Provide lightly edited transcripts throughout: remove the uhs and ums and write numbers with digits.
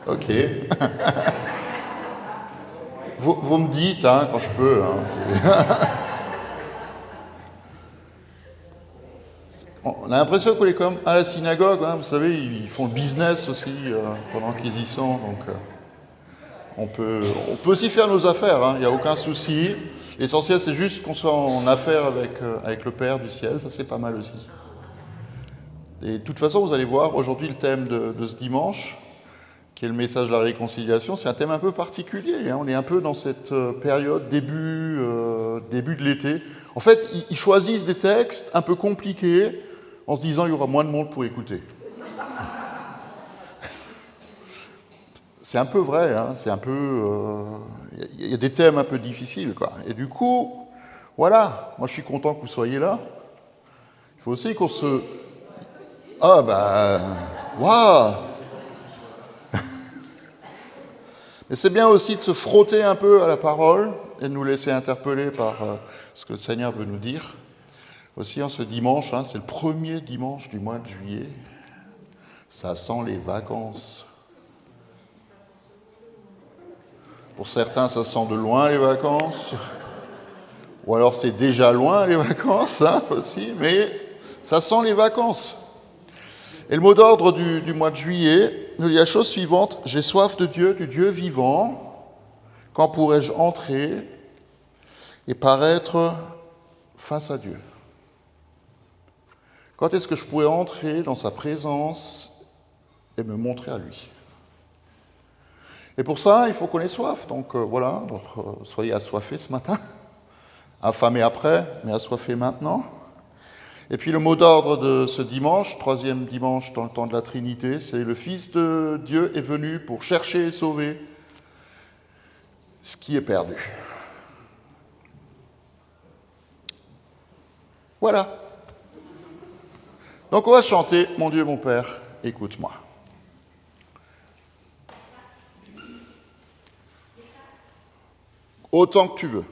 Ok. Vous me dites, hein, quand je peux. Hein, on a l'impression qu'on est comme à la synagogue, hein, vous savez, ils font le business aussi pendant qu'ils y sont, donc on peut, on peut aussi faire nos affaires, hein, il n'y a aucun souci. L'essentiel, c'est juste qu'on soit en affaire avec le Père du ciel, ça c'est pas mal aussi. Et de toute façon, vous allez voir, aujourd'hui, le thème de ce dimanche, qui est le message de la réconciliation, c'est un thème un peu particulier. Hein. On est un peu dans cette période début de l'été. En fait, ils choisissent des textes un peu compliqués en se disant il y aura moins de monde pour écouter. C'est un peu vrai, hein. C'est un peu. Il y a des thèmes un peu difficiles, quoi. Et du coup, voilà, moi je suis content que vous soyez là. Il faut aussi qu'on se. Ah, bah. Waouh! Mais c'est bien aussi de se frotter un peu à la parole et de nous laisser interpeller par ce que le Seigneur veut nous dire. Aussi, en ce dimanche, hein, c'est le premier dimanche du mois de juillet. Ça sent les vacances. Pour certains, ça sent de loin les vacances. Ou alors c'est déjà loin les vacances, hein, aussi, mais ça sent les vacances. Et le mot d'ordre du mois de juillet nous dit la chose suivante: j'ai soif de Dieu, du Dieu vivant. Quand pourrais-je entrer et paraître face à Dieu? Quand est-ce que je pourrais entrer dans sa présence et me montrer à lui? Et pour ça, il faut qu'on ait soif. Donc voilà, soyez assoiffés ce matin, affamés après, mais assoiffés maintenant. Et puis le mot d'ordre de ce dimanche, troisième dimanche dans le temps de la Trinité, c'est le Fils de Dieu est venu pour chercher et sauver ce qui est perdu. Voilà. Donc on va chanter Mon Dieu, mon Père, écoute-moi. Autant que tu veux.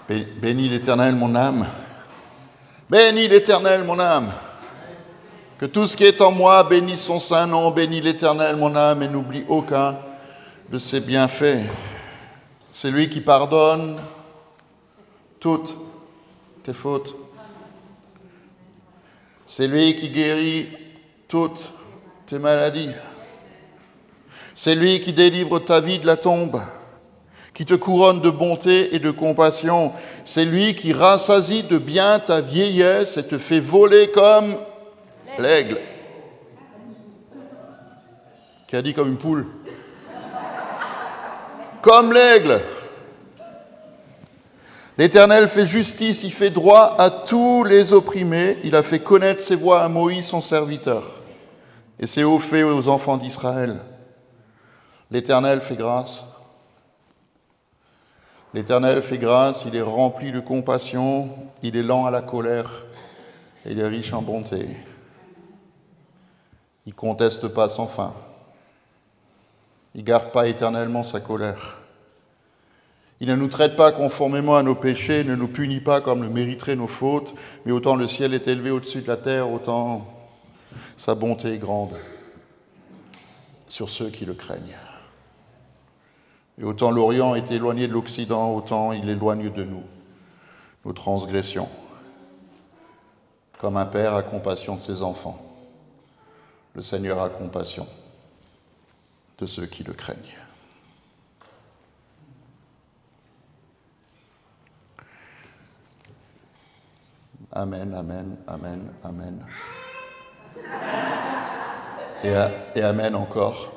Bénis l'Éternel, mon âme. Bénis l'Éternel, mon âme. Que tout ce qui est en moi bénisse son saint nom. Bénis l'Éternel, mon âme, et n'oublie aucun de ses bienfaits. C'est lui qui pardonne toutes tes fautes. C'est lui qui guérit toutes tes maladies. C'est lui qui délivre ta vie de la tombe, qui te couronne de bonté et de compassion. C'est lui qui rassasie de bien ta vieillesse et te fait voler comme l'aigle. Qui a dit comme une poule? Comme l'aigle. L'Éternel fait justice, il fait droit à tous les opprimés. Il a fait connaître ses voies à Moïse, son serviteur, et ses hauts faits aux enfants d'Israël. L'Éternel fait grâce. L'Éternel fait grâce, il est rempli de compassion, il est lent à la colère, et il est riche en bonté. Il ne conteste pas sans fin. Il ne garde pas éternellement sa colère. Il ne nous traite pas conformément à nos péchés, ne nous punit pas comme le mériteraient nos fautes, mais autant le ciel est élevé au-dessus de la terre, autant sa bonté est grande sur ceux qui le craignent. Et autant l'Orient est éloigné de l'Occident, autant il éloigne de nous nos transgressions. Comme un père a compassion de ses enfants, le Seigneur a compassion de ceux qui le craignent. Amen, amen, amen, amen. Et amen encore.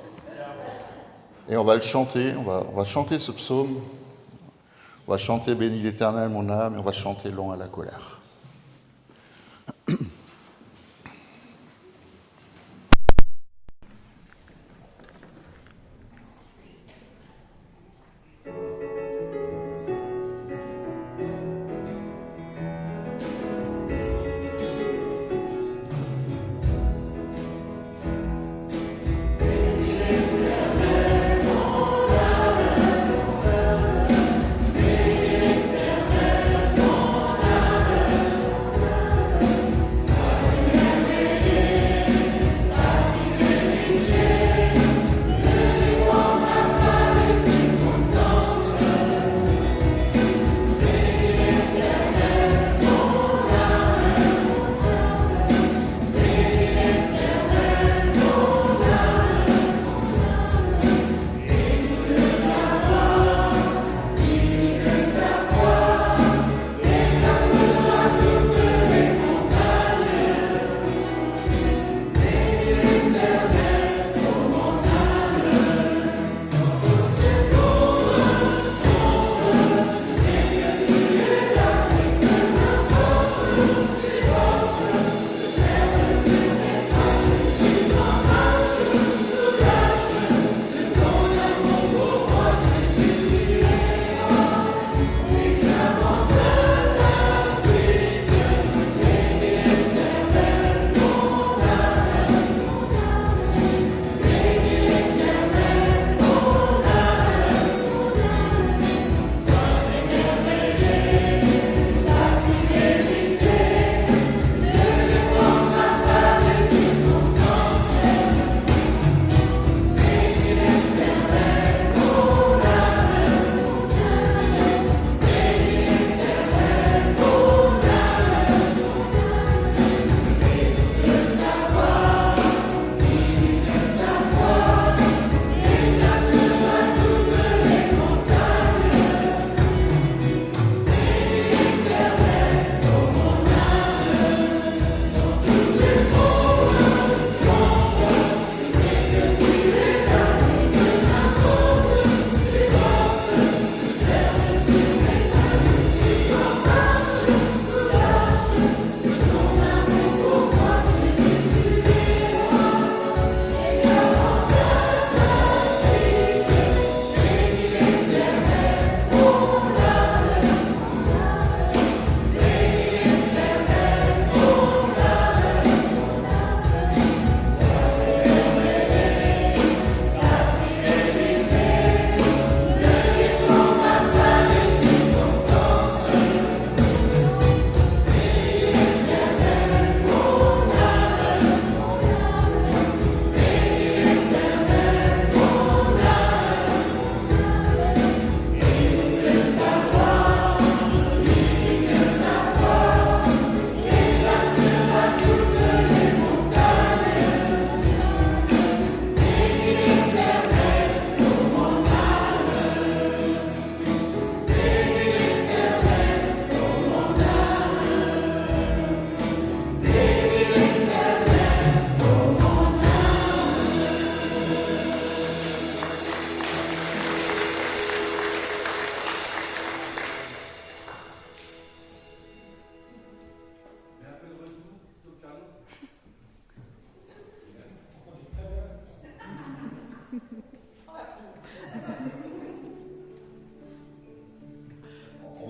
Et on va le chanter, on va chanter ce psaume. On va chanter « Bénis l'Éternel, mon âme », et on va chanter « Long à la colère ».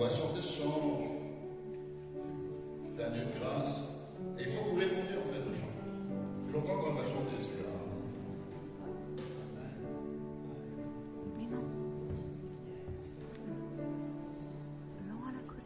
chanter ce chant, plein de grâce. Et il faut que vous répondiez en fait au chant. Ça fait longtemps qu'on va chanter celui-là. Mais non. Non à la colère.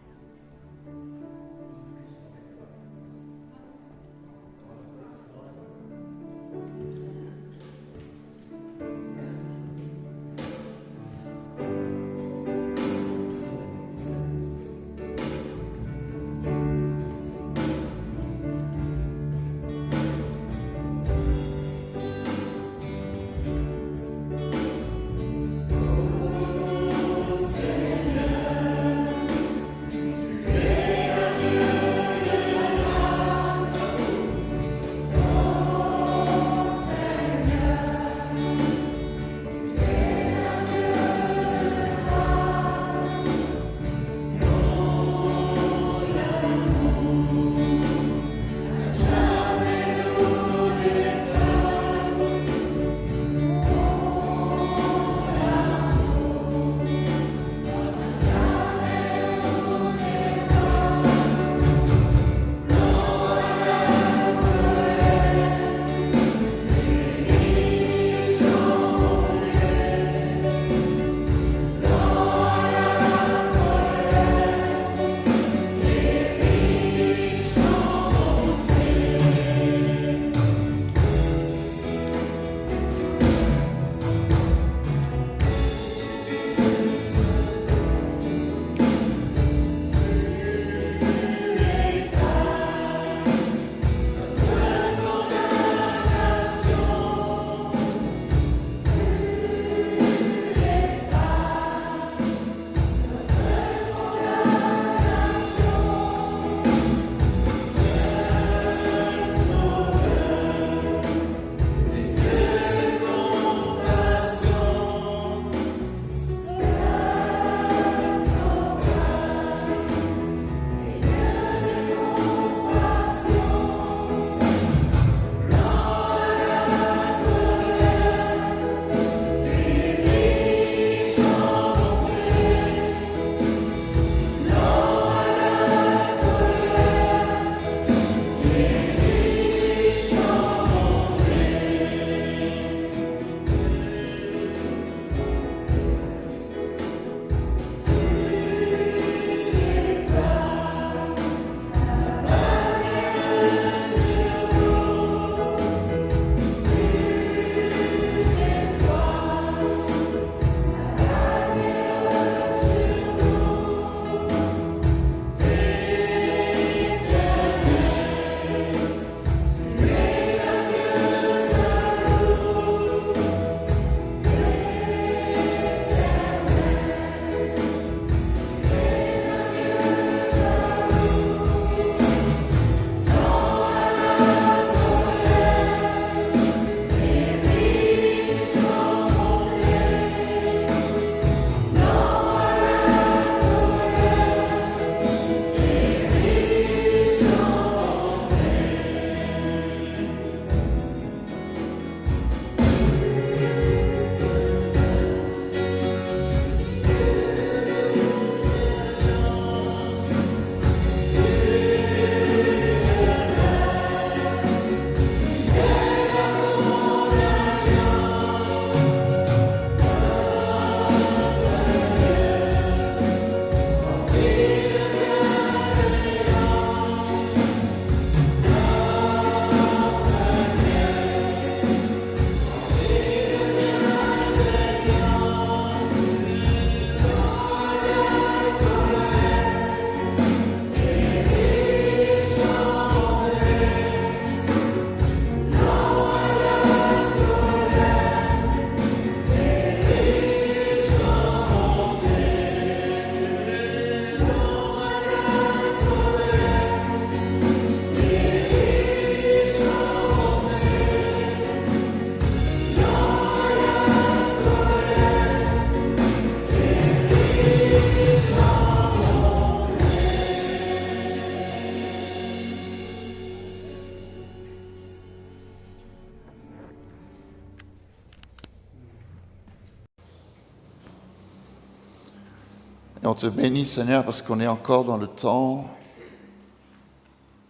Et on te bénit, Seigneur, parce qu'on est encore dans le temps.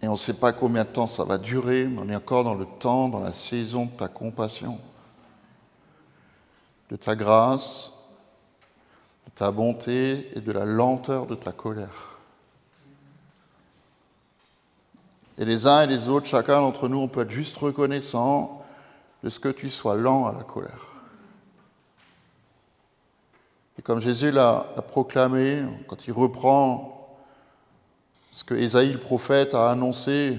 Et on ne sait pas combien de temps ça va durer, mais on est encore dans le temps, dans la saison de ta compassion, de ta grâce, de ta bonté et de la lenteur de ta colère. Et les uns et les autres, chacun d'entre nous, on peut être juste reconnaissant de ce que tu sois lent à la colère. Et comme Jésus l'a proclamé, quand il reprend ce que Ésaïe le prophète a annoncé,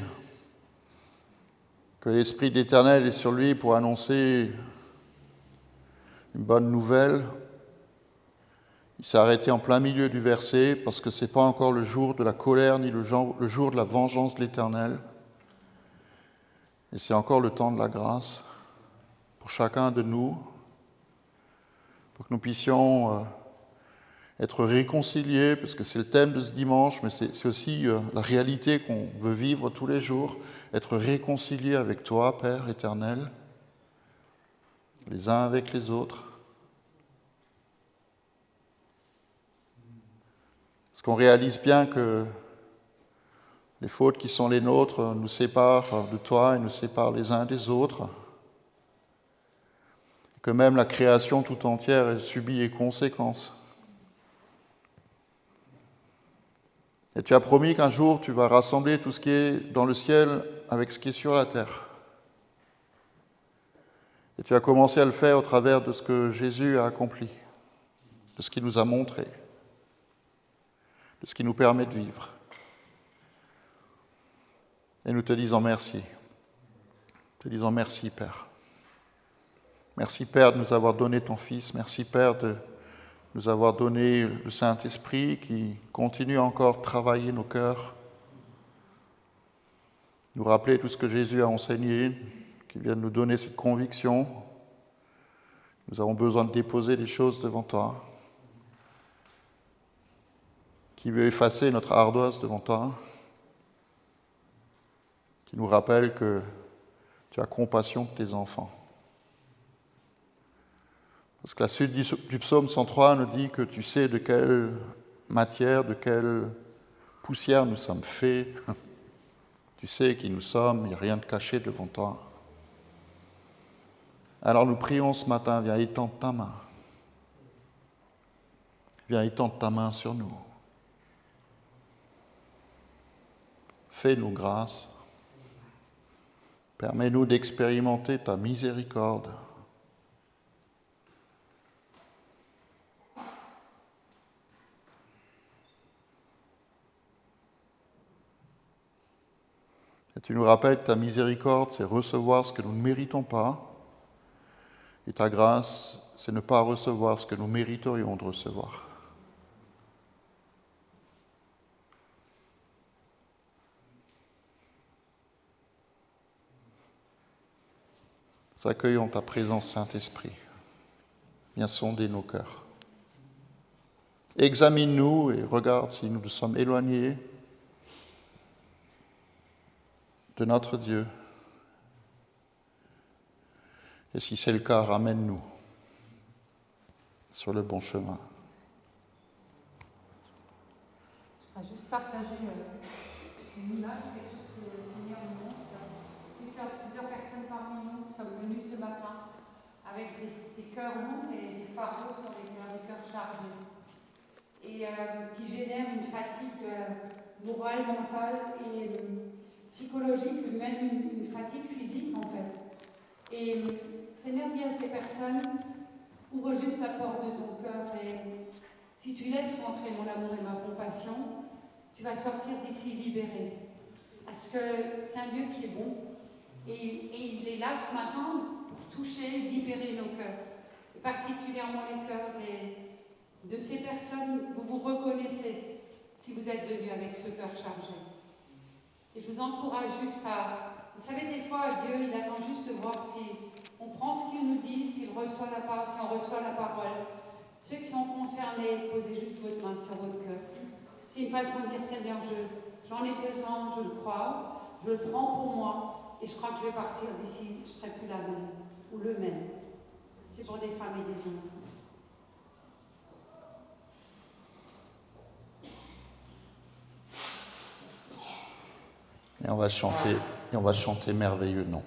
que l'Esprit de l'Éternel est sur lui pour annoncer une bonne nouvelle, il s'est arrêté en plein milieu du verset parce que ce n'est pas encore le jour de la colère ni le jour de la vengeance de l'Éternel. Et c'est encore le temps de la grâce pour chacun de nous, pour que nous puissions être réconciliés, parce que c'est le thème de ce dimanche, mais c'est aussi la réalité qu'on veut vivre tous les jours, être réconciliés avec toi, Père éternel, les uns avec les autres. Parce qu'on réalise bien que les fautes qui sont les nôtres nous séparent de toi et nous séparent les uns des autres. Que même la création tout entière subit les conséquences. Et tu as promis qu'un jour tu vas rassembler tout ce qui est dans le ciel avec ce qui est sur la terre. Et tu as commencé à le faire au travers de ce que Jésus a accompli, de ce qu'il nous a montré, de ce qui nous permet de vivre. Et nous te disons merci. Te disons merci, Père. Merci, Père, de nous avoir donné ton Fils. Merci, Père, de nous avoir donné le Saint-Esprit qui continue encore de travailler nos cœurs, nous rappeler tout ce que Jésus a enseigné, qui vient de nous donner cette conviction. Nous avons besoin de déposer des choses devant toi, qui veut effacer notre ardoise devant toi, qui nous rappelle que tu as compassion de tes enfants. Parce que la suite du psaume 103 nous dit que tu sais de quelle matière, de quelle poussière nous sommes faits. Tu sais qui nous sommes, il n'y a rien de caché devant toi. Alors nous prions ce matin, viens étendre ta main. Viens étendre ta main sur nous. Fais-nous grâce. Permets-nous d'expérimenter ta miséricorde. Et tu nous rappelles que ta miséricorde, c'est recevoir ce que nous ne méritons pas. Et ta grâce, c'est ne pas recevoir ce que nous mériterions de recevoir. Nous accueillons ta présence, Saint-Esprit. Viens sonder nos cœurs. Examine-nous et regarde si nous nous sommes éloignés de notre Dieu. Et si c'est le cas, ramène-nous sur le bon chemin. Je vais juste partager une image, quelque chose que le Seigneur nous montre. Plusieurs personnes parmi nous qui sont venues ce matin avec des cœurs lourds et des fardeaux sur les cœurs, des cœurs chargés. Et qui génèrent une fatigue morale, mentale et psychologique, même une fatigue physique en fait. Et Seigneur dit à ces personnes, ouvre juste la porte de ton cœur et si tu laisses rentrer mon amour et ma compassion, tu vas sortir d'ici libéré. Parce que c'est un Dieu qui est bon et il est là ce matin pour toucher, libérer nos cœurs. Et particulièrement les cœurs de ces personnes, vous vous reconnaissez si vous êtes venus avec ce cœur chargé. Et je vous encourage juste à... Vous savez, des fois, Dieu, il attend juste de voir si on prend ce qu'il nous dit, s'il reçoit la parole, si on reçoit la parole. Ceux qui sont concernés, posez juste votre main sur votre cœur. C'est une façon de dire, Seigneur, j'en ai besoin, je le crois, je le prends pour moi, et je crois que je vais partir d'ici, je ne serai plus la même, ou le même. C'est pour des femmes et des hommes. Et on va chanter merveilleux nom.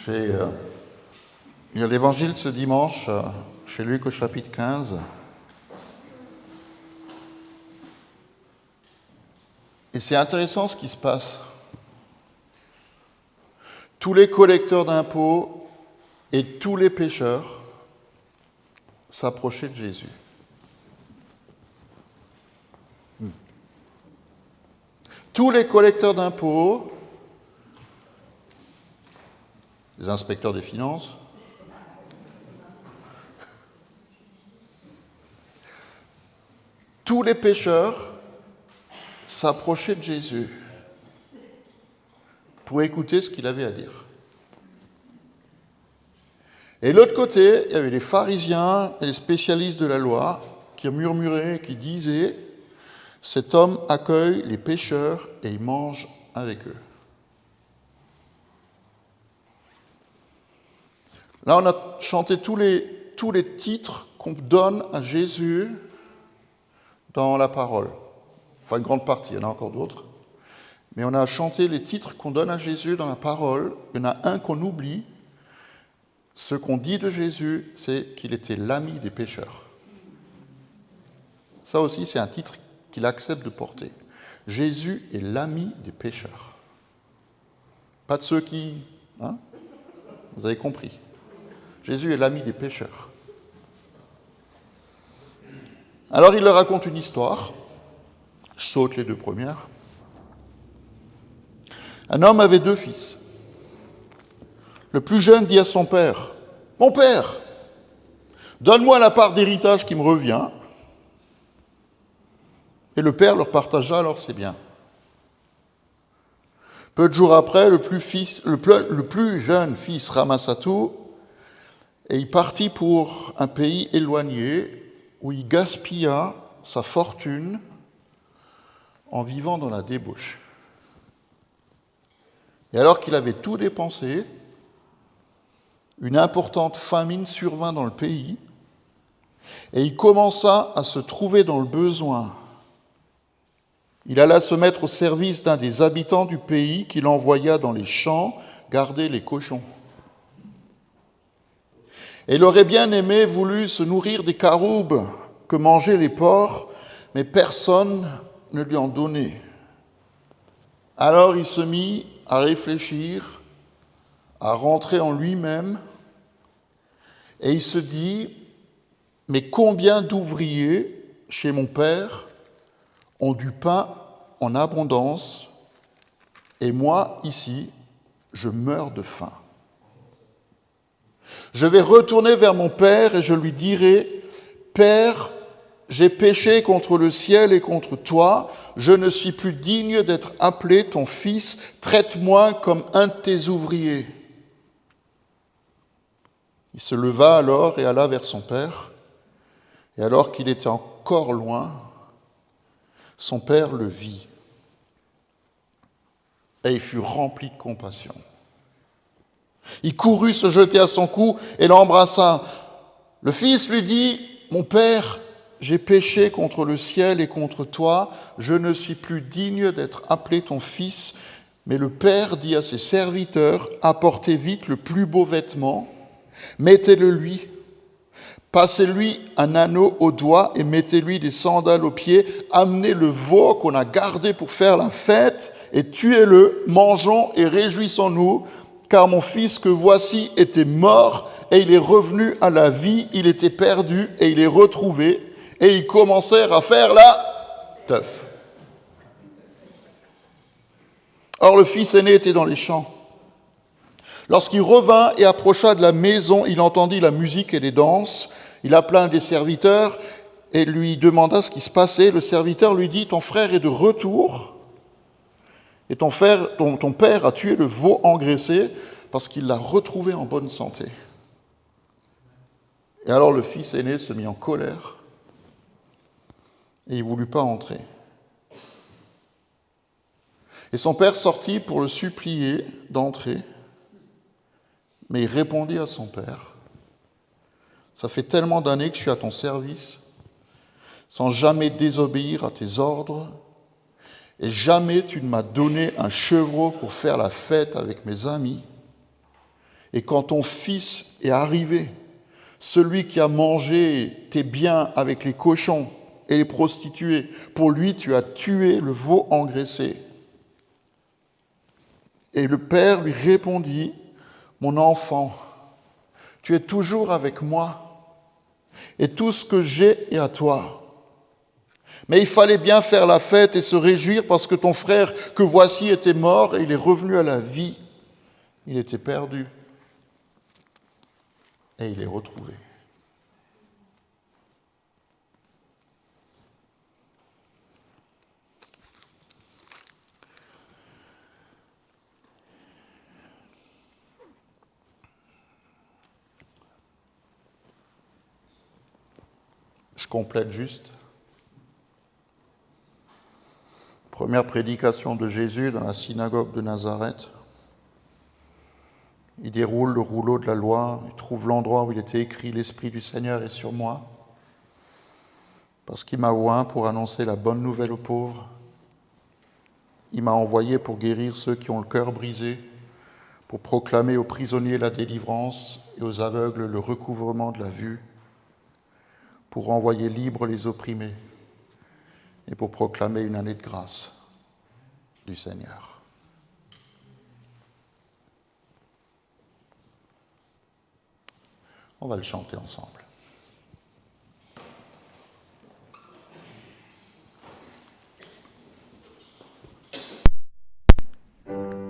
Il y a l'évangile de ce dimanche, chez Luc au chapitre 15. Et c'est intéressant ce qui se passe. Tous les collecteurs d'impôts et tous les pécheurs s'approchaient de Jésus. Tous les collecteurs d'impôts, les inspecteurs des finances, tous les pécheurs s'approchaient de Jésus pour écouter ce qu'il avait à dire. Et de l'autre côté, il y avait les pharisiens et les spécialistes de la loi qui murmuraient, qui disaient « Cet homme accueille les pécheurs et il mange avec eux. » Là, on a chanté tous les titres qu'on donne à Jésus dans la parole. Enfin, une grande partie, il y en a encore d'autres. Mais on a chanté les titres qu'on donne à Jésus dans la parole. Il y en a un qu'on oublie. Ce qu'on dit de Jésus, c'est qu'il était l'ami des pécheurs. Ça aussi, c'est un titre qu'il accepte de porter. Jésus est l'ami des pécheurs. Pas de ceux qui... vous avez compris. Jésus est l'ami des pécheurs. Alors il leur raconte une histoire. Je saute les deux premières. Un homme avait 2 fils. Le plus jeune dit à son père, « Mon père, donne-moi la part d'héritage qui me revient. » Et le père leur partagea alors ses biens. Peu de jours après, le plus jeune fils ramassa tout et il partit pour un pays éloigné où il gaspilla sa fortune en vivant dans la débauche. Et alors qu'il avait tout dépensé, une importante famine survint dans le pays et il commença à se trouver dans le besoin. Il alla se mettre au service d'un des habitants du pays qu'il envoya dans les champs garder les cochons. Et il aurait bien aimé voulu se nourrir des caroubes que mangeaient les porcs, mais personne ne lui en donnait. Alors il se mit à réfléchir, à rentrer en lui-même, et il se dit, mais combien d'ouvriers chez mon père ont du pain en abondance, et moi, ici, je meurs de faim. Je vais retourner vers mon père et je lui dirai, « Père, j'ai péché contre le ciel et contre toi, je ne suis plus digne d'être appelé ton fils, traite-moi comme un de tes ouvriers. » Il se leva alors et alla vers son père, et alors qu'il était encore loin, son père le vit, et il fut rempli de compassion. Il courut se jeter à son cou et l'embrassa. Le fils lui dit, « Mon père, j'ai péché contre le ciel et contre toi, je ne suis plus digne d'être appelé ton fils. » Mais le père dit à ses serviteurs, « Apportez vite le plus beau vêtement, mettez-le lui, passez-lui un anneau au doigt et mettez-lui des sandales aux pieds, amenez le veau qu'on a gardé pour faire la fête et tuez-le, mangeons et réjouissons-nous. Car mon fils que voici était mort et il est revenu à la vie, il était perdu et il est retrouvé. » Et ils commencèrent à faire la teuf. Or le fils aîné était dans les champs. Lorsqu'il revint et approcha de la maison, il entendit la musique et les danses. Il appela un des serviteurs et lui demanda ce qui se passait. Le serviteur lui dit, « Ton frère est de retour. Et ton père a tué le veau engraissé parce qu'il l'a retrouvé en bonne santé. » Et alors le fils aîné se mit en colère et il ne voulut pas entrer. Et son père sortit pour le supplier d'entrer, mais il répondit à son père, « Ça fait tellement d'années que je suis à ton service, sans jamais désobéir à tes ordres, et jamais tu ne m'as donné un chevreau pour faire la fête avec mes amis. Et quand ton fils est arrivé, celui qui a mangé tes biens avec les cochons et les prostituées, pour lui tu as tué le veau engraissé. Et le père lui répondit, mon enfant, tu es toujours avec moi, et tout ce que j'ai est à toi. Mais il fallait bien faire la fête et se réjouir parce que ton frère que voici était mort et il est revenu à la vie. Il était perdu et il est retrouvé. Je complète juste. Première prédication de Jésus dans la synagogue de Nazareth. Il déroule le rouleau de la loi, il trouve l'endroit où il était écrit « L'Esprit du Seigneur est sur moi » parce qu'il m'a oint pour annoncer la bonne nouvelle aux pauvres. Il m'a envoyé pour guérir ceux qui ont le cœur brisé, pour proclamer aux prisonniers la délivrance et aux aveugles le recouvrement de la vue, pour envoyer libres les opprimés et pour proclamer une année de grâce du Seigneur. On va le chanter ensemble. Amen.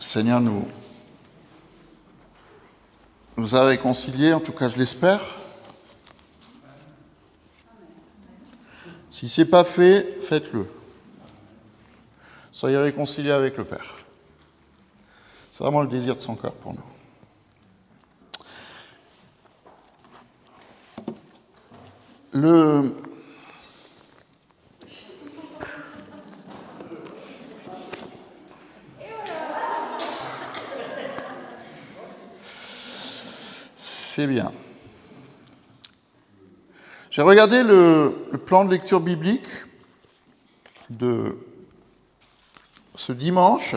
Seigneur nous a réconciliés, en tout cas je l'espère. Si ce n'est pas fait, faites-le. Soyez réconciliés avec le Père. C'est vraiment le désir de son cœur pour nous. C'est bien. J'ai regardé le plan de lecture biblique de ce dimanche.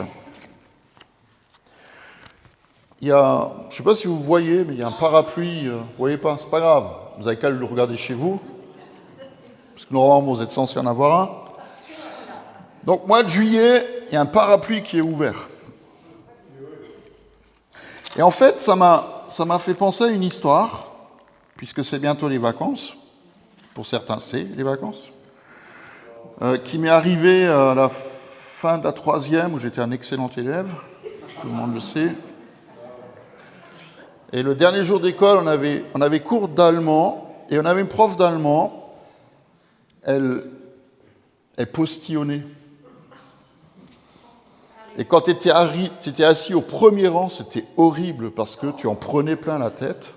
Il y a, je ne sais pas si vous voyez, mais il y a un parapluie. Vous ne voyez pas, c'est pas grave. Vous avez qu'à le regarder chez vous. Parce que normalement, vous êtes censé en avoir un. Donc, mois de juillet, il y a un parapluie qui est ouvert. Et en fait, ça m'a fait penser à une histoire, puisque c'est bientôt les vacances. Pour certains, c'est les vacances. Qui m'est arrivé à la fin de la 3e, où j'étais un excellent élève. Tout le monde le sait. Et le dernier jour d'école, on avait cours d'allemand, et on avait une prof d'allemand, elle postillonnait. Et quand tu étais assis au premier rang, c'était horrible, parce que tu en prenais plein la tête.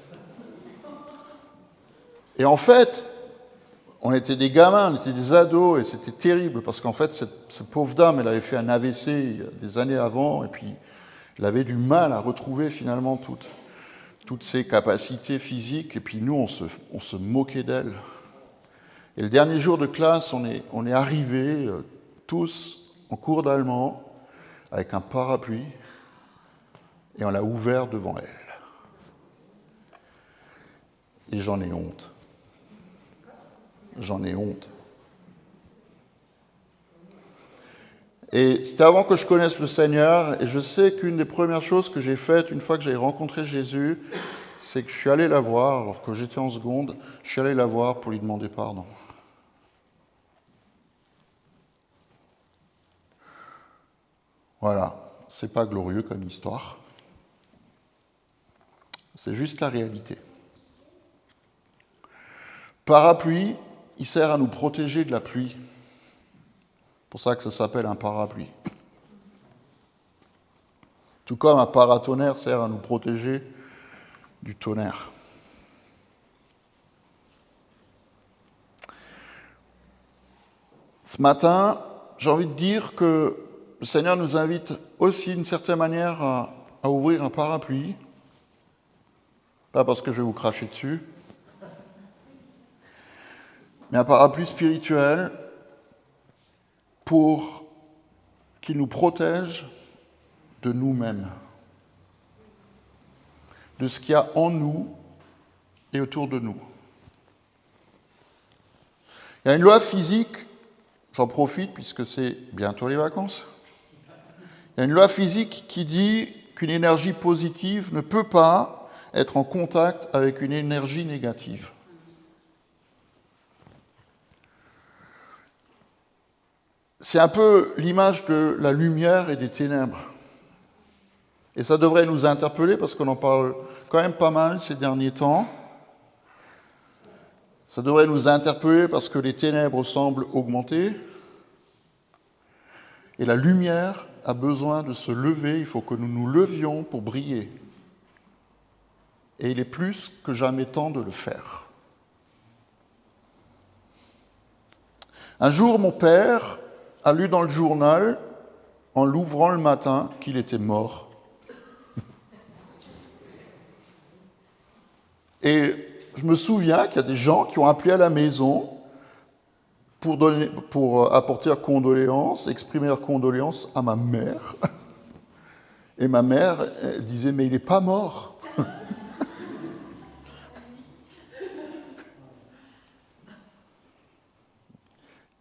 Et en fait, on était des gamins, on était des ados, et c'était terrible, parce qu'en fait, cette pauvre dame, elle avait fait un AVC des années avant, et puis elle avait du mal à retrouver finalement toutes ses capacités physiques, et puis nous, on se moquait d'elle. Et le dernier jour de classe, on est arrivés tous en cours d'allemand, avec un parapluie, et on l'a ouvert devant elle. Et j'en ai honte. J'en ai honte. Et c'était avant que je connaisse le Seigneur, et je sais qu'une des premières choses que j'ai faites, une fois que j'ai rencontré Jésus, c'est que je suis allé la voir, alors que j'étais en seconde, je suis allé la voir pour lui demander pardon. Voilà, c'est pas glorieux comme histoire. C'est juste la réalité. Parapluie, il sert à nous protéger de la pluie. C'est pour ça que ça s'appelle un parapluie. Tout comme un paratonnerre sert à nous protéger du tonnerre. Ce matin, j'ai envie de dire que le Seigneur nous invite aussi d'une certaine manière à ouvrir un parapluie. Pas parce que je vais vous cracher dessus, mais un parapluie spirituel pour qu'il nous protège de nous-mêmes, de ce qu'il y a en nous et autour de nous. Il y a une loi physique, j'en profite puisque c'est bientôt les vacances. Il y a une loi physique qui dit qu'une énergie positive ne peut pas être en contact avec une énergie négative. C'est un peu l'image de la lumière et des ténèbres. Et ça devrait nous interpeller parce qu'on en parle quand même pas mal ces derniers temps. Ça devrait nous interpeller parce que les ténèbres semblent augmenter. Et la lumière a besoin de se lever, il faut que nous nous levions pour briller. Et il est plus que jamais temps de le faire. Un jour, mon père a lu dans le journal, en l'ouvrant le matin, qu'il était mort. Et je me souviens qu'il y a des gens qui ont appelé à la maison pour apporter leurs condoléances, exprimer leurs condoléances à ma mère. Et ma mère elle disait « mais il n'est pas mort ».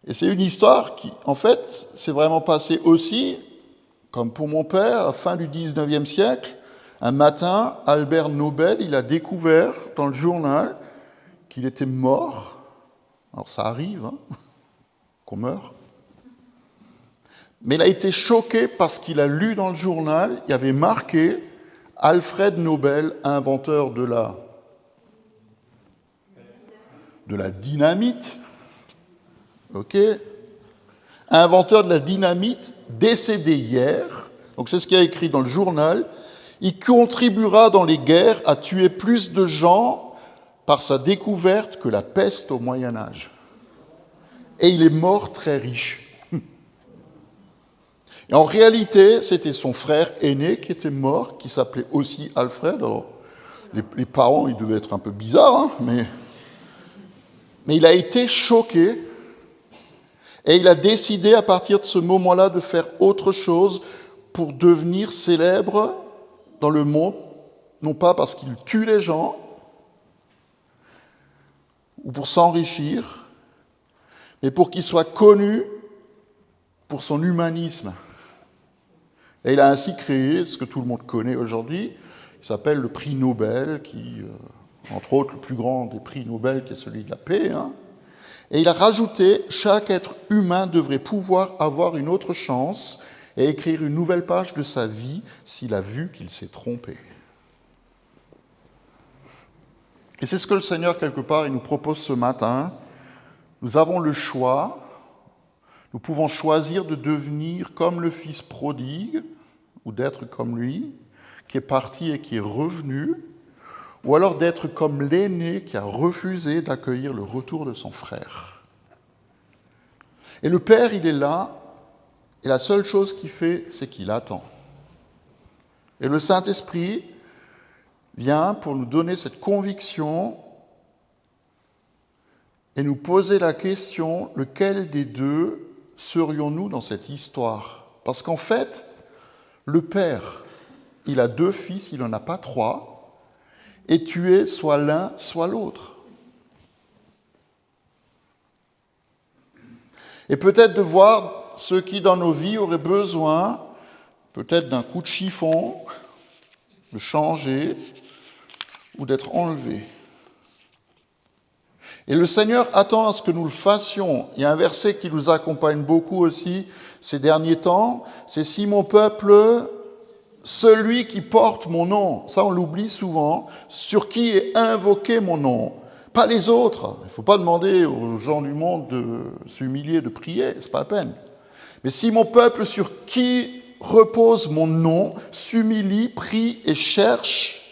Et c'est une histoire qui, en fait, s'est vraiment passée aussi, comme pour mon père, à la fin du 19e siècle. Un matin, Albert Nobel, il a découvert dans le journal qu'il était mort. Alors ça arrive, hein, qu'on meurt. Mais il a été choqué parce qu'il a lu dans le journal, il y avait marqué Alfred Nobel, inventeur de la dynamite. Ok ? Inventeur de la dynamite, décédé hier. Donc c'est ce qu'il y a écrit dans le journal. Il contribuera dans les guerres à tuer plus de gens par sa découverte que la peste au Moyen-Âge. Et il est mort très riche. Et en réalité, c'était son frère aîné qui était mort, qui s'appelait aussi Alfred. Alors, les parents, ils devaient être un peu bizarres, hein, mais il a été choqué et il a décidé à partir de ce moment-là de faire autre chose pour devenir célèbre dans le monde, non pas parce qu'il tue les gens ou pour s'enrichir, mais pour qu'il soit connu pour son humanisme. Et il a ainsi créé ce que tout le monde connaît aujourd'hui, qui s'appelle le prix Nobel, qui, entre autres, le plus grand des prix Nobel, qui est celui de la paix. Hein. Et il a rajouté, chaque être humain devrait pouvoir avoir une autre chance et écrire une nouvelle page de sa vie s'il a vu qu'il s'est trompé. Et c'est ce que le Seigneur, quelque part, il nous propose ce matin. Nous avons le choix. Nous pouvons choisir de devenir comme le fils prodigue, ou d'être comme lui, qui est parti et qui est revenu, ou alors d'être comme l'aîné qui a refusé d'accueillir le retour de son frère. Et le Père, il est là, et la seule chose qu'il fait, c'est qu'il attend. Et le Saint-Esprit vient pour nous donner cette conviction et nous poser la question, lequel des deux serions-nous dans cette histoire ? Parce qu'en fait, le Père, il a 2 fils, il n'en a pas 3, et tu es soit l'un, soit l'autre. Et peut-être de voir ceux qui, dans nos vies, auraient besoin, peut-être d'un coup de chiffon, de changer, ou d'être enlevés. Et le Seigneur attend à ce que nous le fassions. Il y a un verset qui nous accompagne beaucoup aussi ces derniers temps, c'est « Si mon peuple, celui qui porte mon nom », ça on l'oublie souvent, « sur qui est invoqué mon nom ». Pas les autres. Il ne faut pas demander aux gens du monde de s'humilier, de prier, c'est pas la peine. Mais si mon peuple sur qui repose mon nom s'humilie, prie et cherche,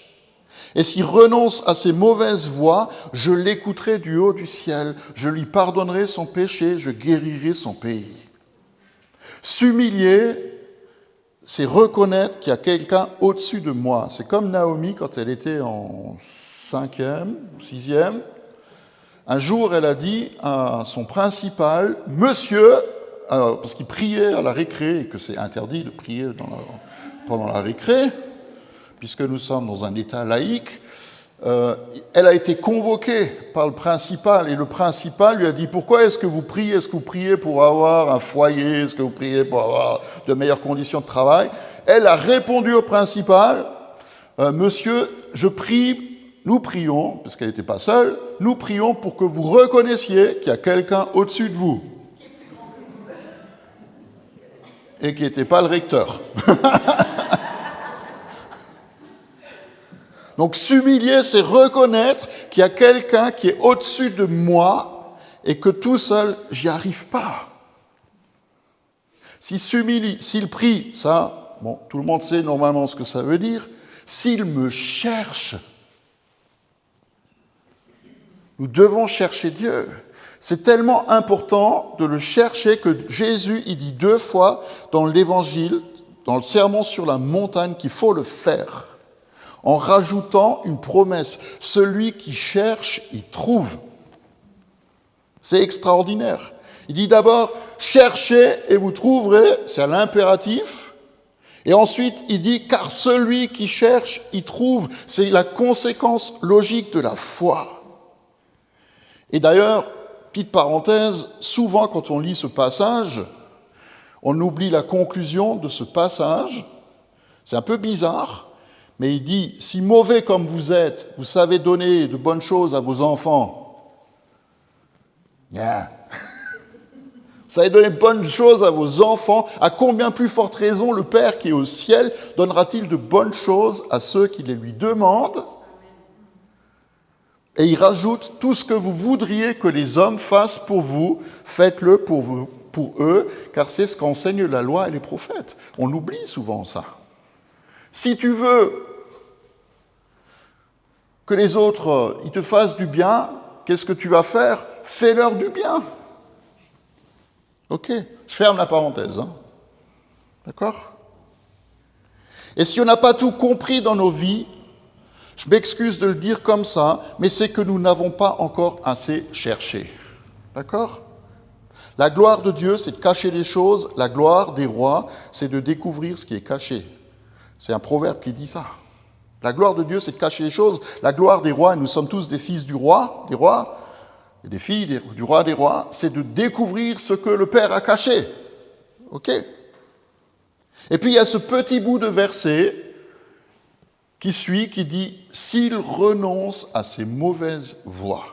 et s'il renonce à ses mauvaises voies, je l'écouterai du haut du ciel, je lui pardonnerai son péché, je guérirai son pays. S'humilier, c'est reconnaître qu'il y a quelqu'un au-dessus de moi. C'est comme Naomi quand elle était en 5e, 6e. Un jour, elle a dit à son principal, « Monsieur », parce qu'il priait à la récré, et que c'est interdit de prier pendant la récré, puisque nous sommes dans un État laïque, elle a été convoquée par le principal, et le principal lui a dit « Pourquoi est-ce que vous priez ? Est-ce que vous priez pour avoir un foyer ? Est-ce que vous priez pour avoir de meilleures conditions de travail ?» Elle a répondu au principal « Monsieur, je prie, nous prions, parce qu'elle n'était pas seule, nous prions pour que vous reconnaissiez qu'il y a quelqu'un au-dessus de vous. » Et qui n'était pas le recteur. Donc s'humilier, c'est reconnaître qu'il y a quelqu'un qui est au-dessus de moi et que tout seul, j'y arrive pas. S'il prie, ça, bon, tout le monde sait normalement ce que ça veut dire. S'il me cherche, nous devons chercher Dieu. C'est tellement important de le chercher que Jésus, il dit 2 fois dans l'Évangile, dans le Sermon sur la montagne, qu'il faut le faire. En rajoutant une promesse. Celui qui cherche, il trouve. C'est extraordinaire. Il dit d'abord, cherchez et vous trouverez, c'est à l'impératif. Et ensuite, il dit, car celui qui cherche, il trouve. C'est la conséquence logique de la foi. Et d'ailleurs, petite parenthèse, souvent quand on lit ce passage, on oublie la conclusion de ce passage. C'est un peu bizarre. Mais il dit, si mauvais comme vous êtes, vous savez donner de bonnes choses à vos enfants, yeah. Vous allez donner de bonnes choses à vos enfants. À combien plus forte raison le Père qui est au ciel donnera-t-il de bonnes choses à ceux qui les lui demandent? Et il rajoute, tout ce que vous voudriez que les hommes fassent pour vous, faites-le pour vous, pour eux, car c'est ce qu'enseignent la loi et les prophètes. On oublie souvent ça. Si tu veux que les autres ils te fassent du bien, qu'est-ce que tu vas faire? Fais-leur du bien. Ok, je ferme la parenthèse. D'accord? Et si on n'a pas tout compris dans nos vies, je m'excuse de le dire comme ça, mais c'est que nous n'avons pas encore assez cherché. D'accord? La gloire de Dieu, c'est de cacher les choses. La gloire des rois, c'est de découvrir ce qui est caché. C'est un proverbe qui dit ça. La gloire de Dieu, c'est de cacher les choses. La gloire des rois, et nous sommes tous des fils du roi, des rois, et des filles du roi des rois, c'est de découvrir ce que le Père a caché. Ok? Et puis il y a ce petit bout de verset qui suit, qui dit « S'il renonce à ses mauvaises voies ».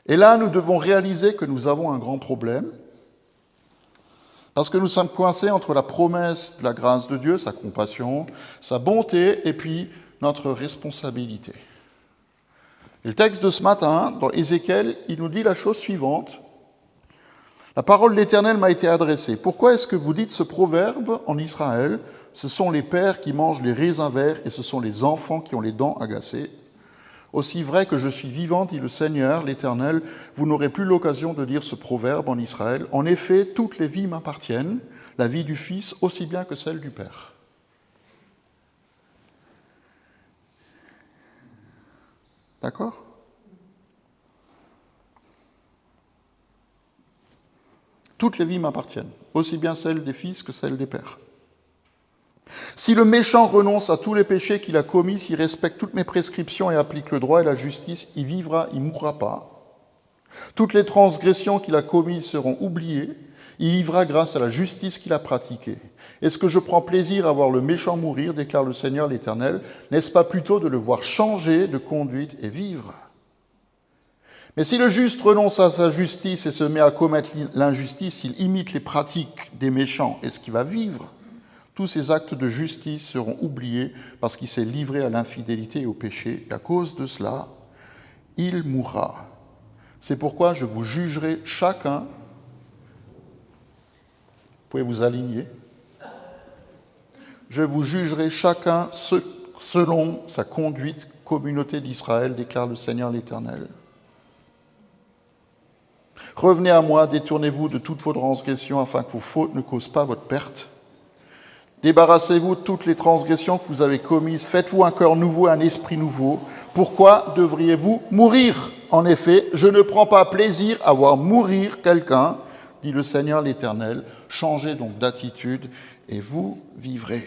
Et là, nous devons réaliser que nous avons un grand problème, parce que nous sommes coincés entre la promesse de la grâce de Dieu, sa compassion, sa bonté, et puis notre responsabilité. Et le texte de ce matin, dans Ézéchiel, il nous dit la chose suivante. La parole de l'Éternel m'a été adressée. Pourquoi est-ce que vous dites ce proverbe en Israël? Ce sont les pères qui mangent les raisins verts et ce sont les enfants qui ont les dents agacées. Aussi vrai que je suis vivant, dit le Seigneur, l'Éternel, vous n'aurez plus l'occasion de dire ce proverbe en Israël. En effet, toutes les vies m'appartiennent, la vie du Fils aussi bien que celle du Père. D'accord ? Toutes les vies m'appartiennent, aussi bien celles des fils que celles des pères. Si le méchant renonce à tous les péchés qu'il a commis, s'il respecte toutes mes prescriptions et applique le droit et la justice, il vivra, il ne mourra pas. Toutes les transgressions qu'il a commises seront oubliées. Il vivra grâce à la justice qu'il a pratiquée. Est-ce que je prends plaisir à voir le méchant mourir, déclare le Seigneur l'Éternel? N'est-ce pas plutôt de le voir changer de conduite et vivre? Mais si le juste renonce à sa justice et se met à commettre l'injustice, il imite les pratiques des méchants. Est-ce qu'il va vivre? Tous ses actes de justice seront oubliés parce qu'il s'est livré à l'infidélité et au péché. Et à cause de cela, il mourra. C'est pourquoi je vous jugerai chacun. Vous pouvez vous aligner. Je vous jugerai chacun selon sa conduite, communauté d'Israël, déclare le Seigneur l'Éternel. Revenez à moi, détournez-vous de toutes vos transgressions afin que vos fautes ne causent pas votre perte. Débarrassez-vous de toutes les transgressions que vous avez commises. Faites-vous un cœur nouveau, un esprit nouveau. Pourquoi devriez-vous mourir? En effet, je ne prends pas plaisir à voir mourir quelqu'un, dit le Seigneur l'Éternel. Changez donc d'attitude et vous vivrez.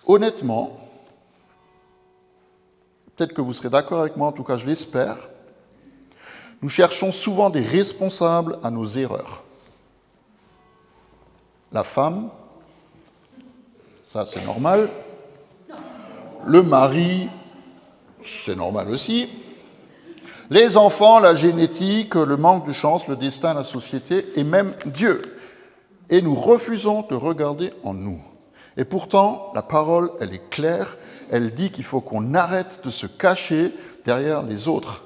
Honnêtement, peut-être que vous serez d'accord avec moi, en tout cas je l'espère, nous cherchons souvent des responsables à nos erreurs. La femme, ça c'est normal. Le mari, c'est normal aussi. Les enfants, la génétique, le manque de chance, le destin, la société et même Dieu. Et nous refusons de regarder en nous. Et pourtant, la parole, elle est claire. Elle dit qu'il faut qu'on arrête de se cacher derrière les autres.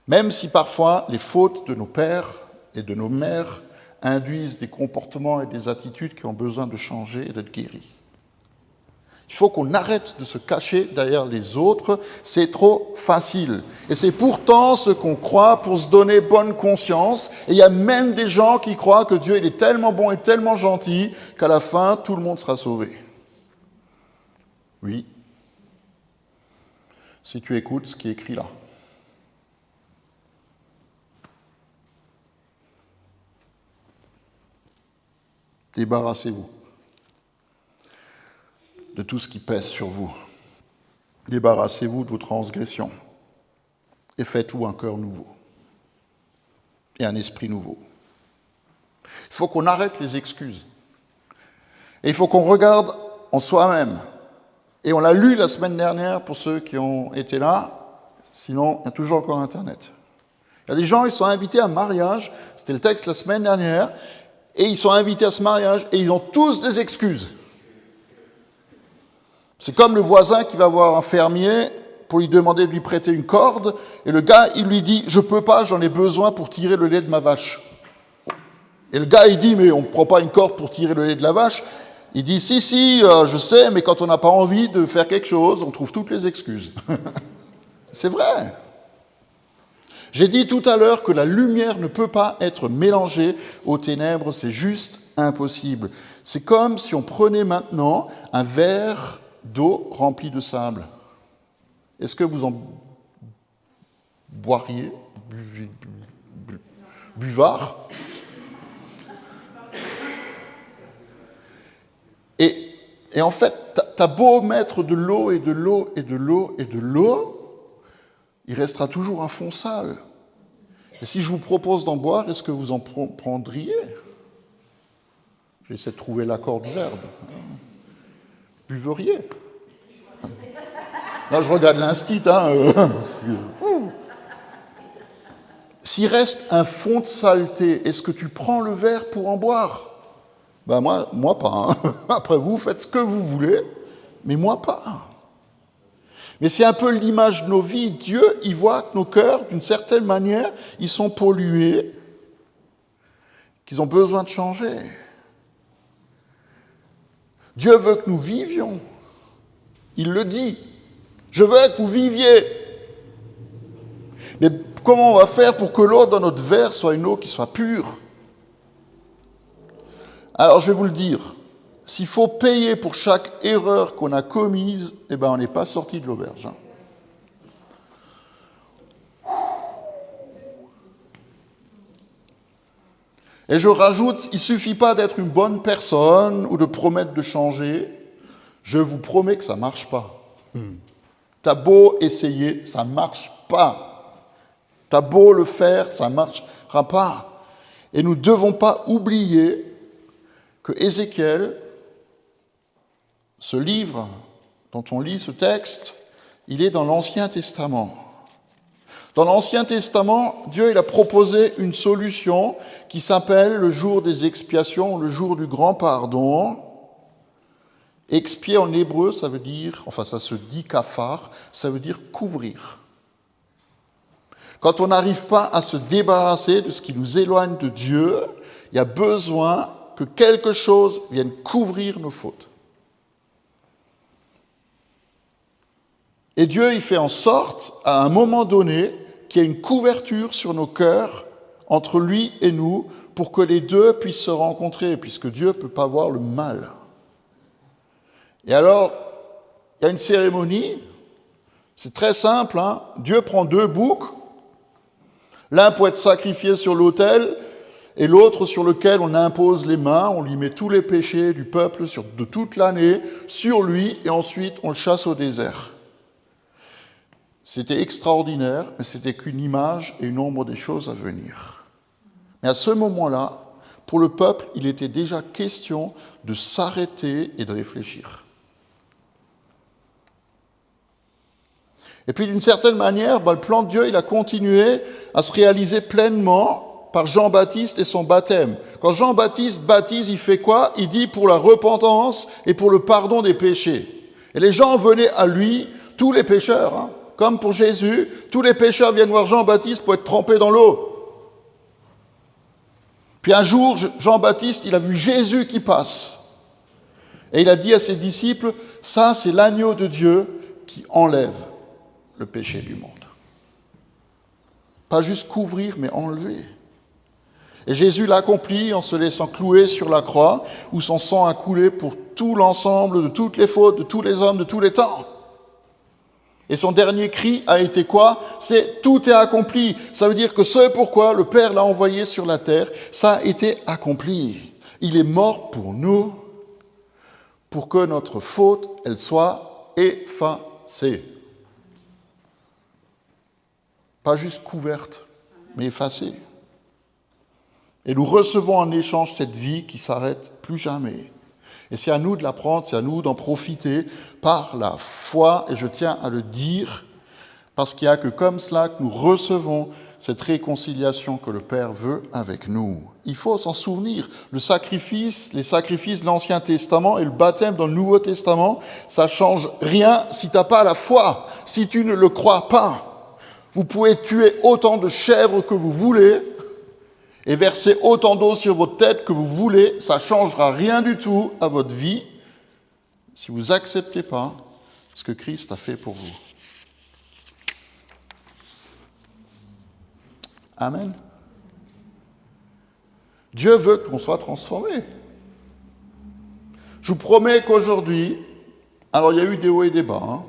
Même si parfois les fautes de nos pères et de nos mères induisent des comportements et des attitudes qui ont besoin de changer et d'être guéris. Il faut qu'on arrête de se cacher derrière les autres, c'est trop facile. Et c'est pourtant ce qu'on croit pour se donner bonne conscience. Et il y a même des gens qui croient que Dieu il est tellement bon et tellement gentil qu'à la fin, tout le monde sera sauvé. Oui, si tu écoutes ce qui est écrit là. Débarrassez-vous de tout ce qui pèse sur vous. Débarrassez-vous de vos transgressions et faites-vous un cœur nouveau et un esprit nouveau. Il faut qu'on arrête les excuses et il faut qu'on regarde en soi-même. Et on l'a lu la semaine dernière pour ceux qui ont été là, sinon il y a toujours encore Internet. Il y a des gens, ils sont invités à un mariage, c'était le texte la semaine dernière, et ils sont invités à ce mariage, et ils ont tous des excuses. C'est comme le voisin qui va voir un fermier pour lui demander de lui prêter une corde, et le gars, il lui dit « Je peux pas, j'en ai besoin pour tirer le lait de ma vache ». Et le gars, il dit « Mais on ne prend pas une corde pour tirer le lait de la vache ». Il dit « Si, je sais, mais quand on n'a pas envie de faire quelque chose, on trouve toutes les excuses. » C'est vrai. J'ai dit tout à l'heure que la lumière ne peut pas être mélangée aux ténèbres, c'est juste impossible. C'est comme si on prenait maintenant un verre d'eau rempli de sable. Est-ce que vous en boiriez, buvard? Et en fait, t'as beau mettre de l'eau et de l'eau et de l'eau et de l'eau, il restera toujours un fond sale. Et si je vous propose d'en boire, est-ce que vous en prendriez? J'essaie de trouver l'accord du verbe. Buveriez. Là, je regarde l'instit. S'il reste un fond de saleté, est-ce que tu prends le verre pour en boire? Ben moi pas. Après, vous faites ce que vous voulez, mais moi pas. Mais c'est un peu l'image de nos vies. Dieu, il voit que nos cœurs, d'une certaine manière, ils sont pollués, qu'ils ont besoin de changer. Dieu veut que nous vivions. Il le dit. Je veux que vous viviez. Mais comment on va faire pour que l'eau dans notre verre soit une eau qui soit pure? Alors, je vais vous le dire. S'il faut payer pour chaque erreur qu'on a commise, eh ben, on n'est pas sorti de l'auberge. Et je rajoute, il ne suffit pas d'être une bonne personne ou de promettre de changer. Je vous promets que ça ne marche pas. T'as beau essayer, ça ne marche pas. T'as beau le faire, ça ne marchera pas. Et nous ne devons pas oublier que Ézéchiel, ce livre dont on lit ce texte, il est dans l'Ancien Testament. Dans l'Ancien Testament, Dieu il a proposé une solution qui s'appelle le jour des expiations, le jour du grand pardon. Expier en hébreu, ça veut dire, enfin ça se dit kafar, ça veut dire couvrir. Quand on n'arrive pas à se débarrasser de ce qui nous éloigne de Dieu, il y a besoin que quelque chose vienne couvrir nos fautes. Et Dieu, il fait en sorte, à un moment donné, qu'il y ait une couverture sur nos cœurs entre lui et nous, pour que les deux puissent se rencontrer, puisque Dieu ne peut pas voir le mal. Et alors, il y a une cérémonie, c'est très simple, Dieu prend deux boucs, l'un pour être sacrifié sur l'autel, et l'autre sur lequel on impose les mains, on lui met tous les péchés du peuple de toute l'année sur lui, et ensuite on le chasse au désert. C'était extraordinaire, mais c'était qu'une image et une ombre des choses à venir. Mais à ce moment-là, pour le peuple, il était déjà question de s'arrêter et de réfléchir. Et puis d'une certaine manière, le plan de Dieu, il a continué à se réaliser pleinement par Jean-Baptiste et son baptême. Quand Jean-Baptiste baptise, il fait quoi? Il dit pour la repentance et pour le pardon des péchés. Et les gens venaient à lui, tous les pécheurs, comme pour Jésus, tous les pécheurs viennent voir Jean-Baptiste pour être trempés dans l'eau. Puis un jour, Jean-Baptiste, il a vu Jésus qui passe. Et il a dit à ses disciples, ça c'est l'agneau de Dieu qui enlève le péché du monde. Pas juste couvrir, mais enlever. Et Jésus l'a accompli en se laissant clouer sur la croix, où son sang a coulé pour tout l'ensemble de toutes les fautes, de tous les hommes, de tous les temps. Et son dernier cri a été quoi? C'est « tout est accompli ». Ça veut dire que ce pourquoi le Père l'a envoyé sur la terre, ça a été accompli. Il est mort pour nous, pour que notre faute, elle soit effacée. Pas juste couverte, mais effacée. Et nous recevons en échange cette vie qui s'arrête plus jamais. Et c'est à nous de la prendre, c'est à nous d'en profiter par la foi, et je tiens à le dire, Parce qu'il n'y a que comme cela que nous recevons cette réconciliation que le Père veut avec nous. Il faut s'en souvenir. Les sacrifices de l'Ancien Testament et le baptême dans le Nouveau Testament, ça ne change rien si tu n'as pas la foi, si tu ne le crois pas. Vous pouvez tuer autant de chèvres que vous voulez et verser autant d'eau sur votre tête que vous voulez, ça ne changera rien du tout à votre vie si vous n'acceptez pas ce que Christ a fait pour vous. Amen. Dieu veut qu'on soit transformé. Je vous promets qu'aujourd'hui, alors il y a eu des hauts et des bas,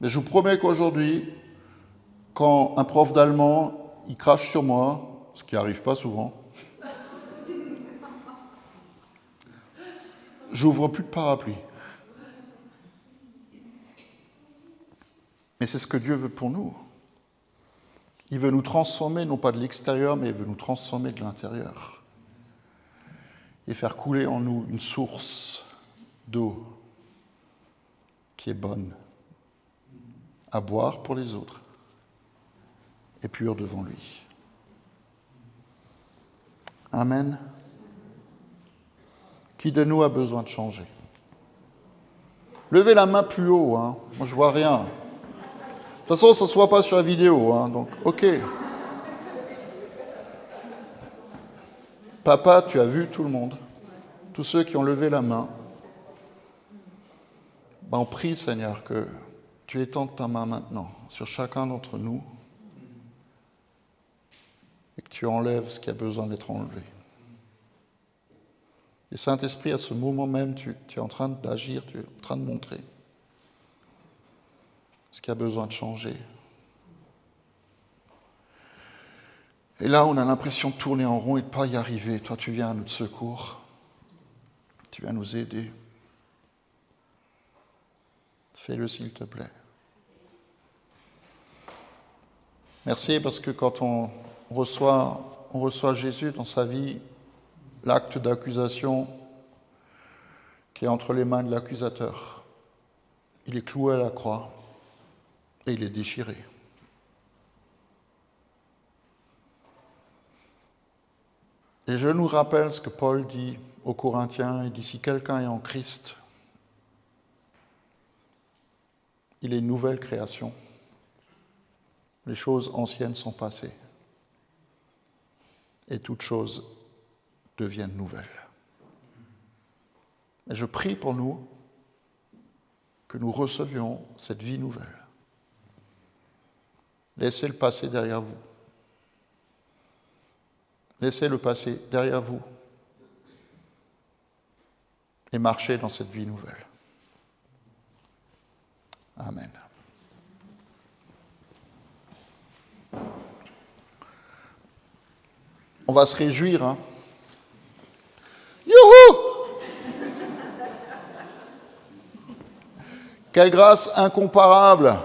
mais je vous promets qu'aujourd'hui, quand un prof d'allemand, il crache sur moi, ce qui n'arrive pas souvent, j'ouvre plus de parapluie. Mais c'est ce que Dieu veut pour nous. Il veut nous transformer, non pas de l'extérieur, mais il veut nous transformer de l'intérieur. Et faire couler en nous une source d'eau qui est bonne à boire pour les autres et pure devant lui. Amen. Qui de nous a besoin de changer? Levez la main plus haut, hein. Moi je vois rien. De toute façon, ça ne se voit pas sur la vidéo, hein, donc ok. Papa, tu as vu tout le monde, tous ceux qui ont levé la main. Ben, on prie, Seigneur, que tu étendes ta main maintenant sur chacun d'entre nous et que tu enlèves ce qui a besoin d'être enlevé. Et Saint-Esprit, à ce moment même, tu es en train d'agir, tu es en train de montrer ce qui a besoin de changer. Et là, on a l'impression de tourner en rond et de ne pas y arriver. Toi, tu viens à notre secours. Tu viens nous aider. Fais-le, s'il te plaît. Merci, parce que quand on reçoit Jésus dans sa vie, l'acte d'accusation qui est entre les mains de l'accusateur, il est cloué à la croix. Et il est déchiré. Et je nous rappelle ce que Paul dit aux Corinthiens. Il dit, si quelqu'un est en Christ, il est une nouvelle création. Les choses anciennes sont passées. Et toutes choses deviennent nouvelles. Et je prie pour nous que nous recevions cette vie nouvelle. Laissez le passé derrière vous. Laissez le passé derrière vous et marchez dans cette vie nouvelle. Amen. On va se réjouir, hein? Youhou! Quelle grâce incomparable!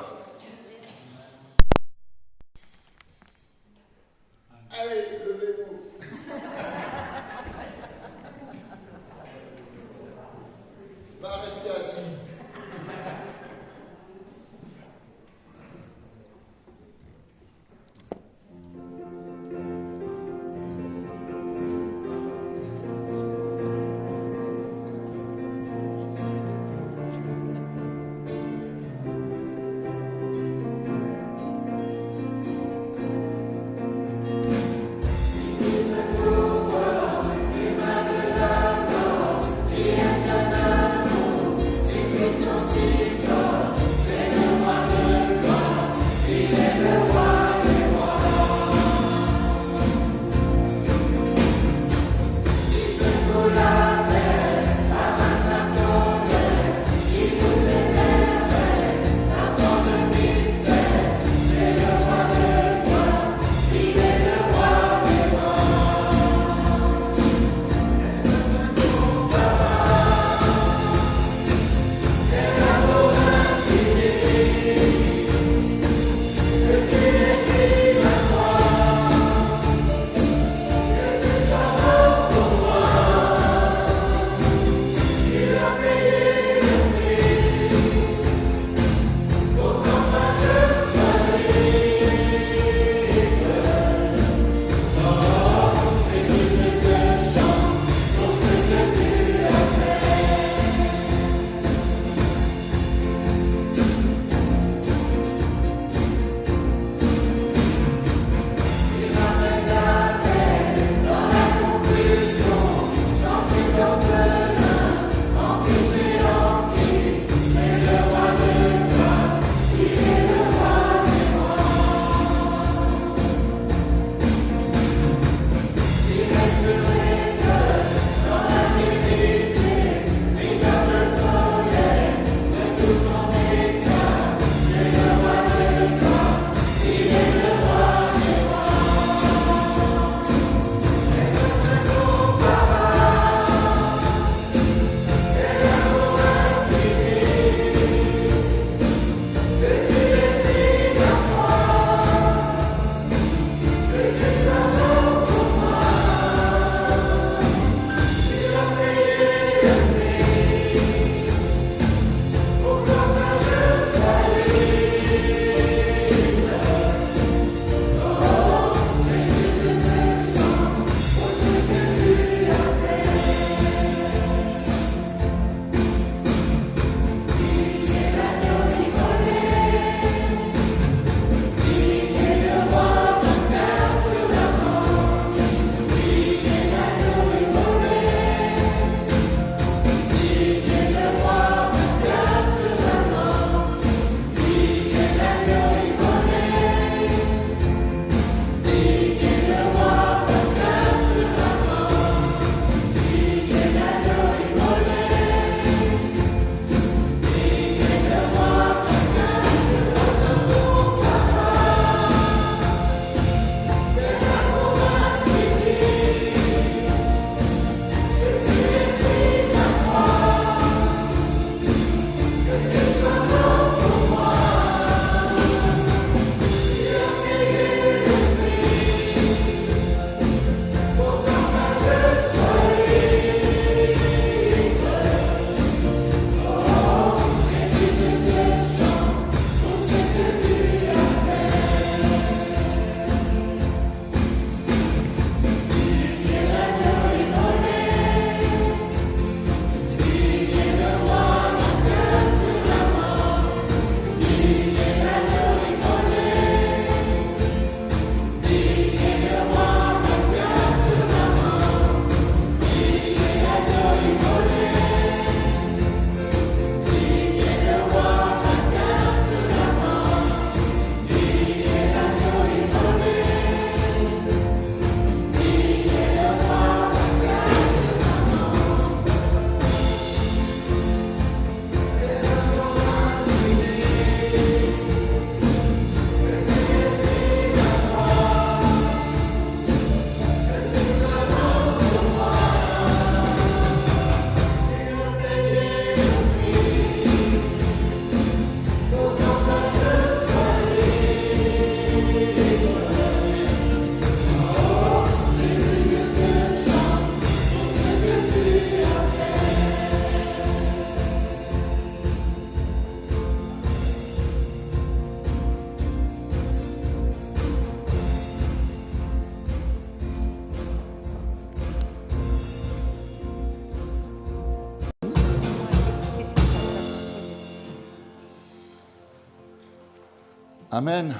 Amen.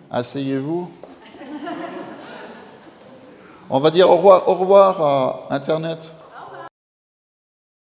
Asseyez-vous. On va dire au revoir à Internet.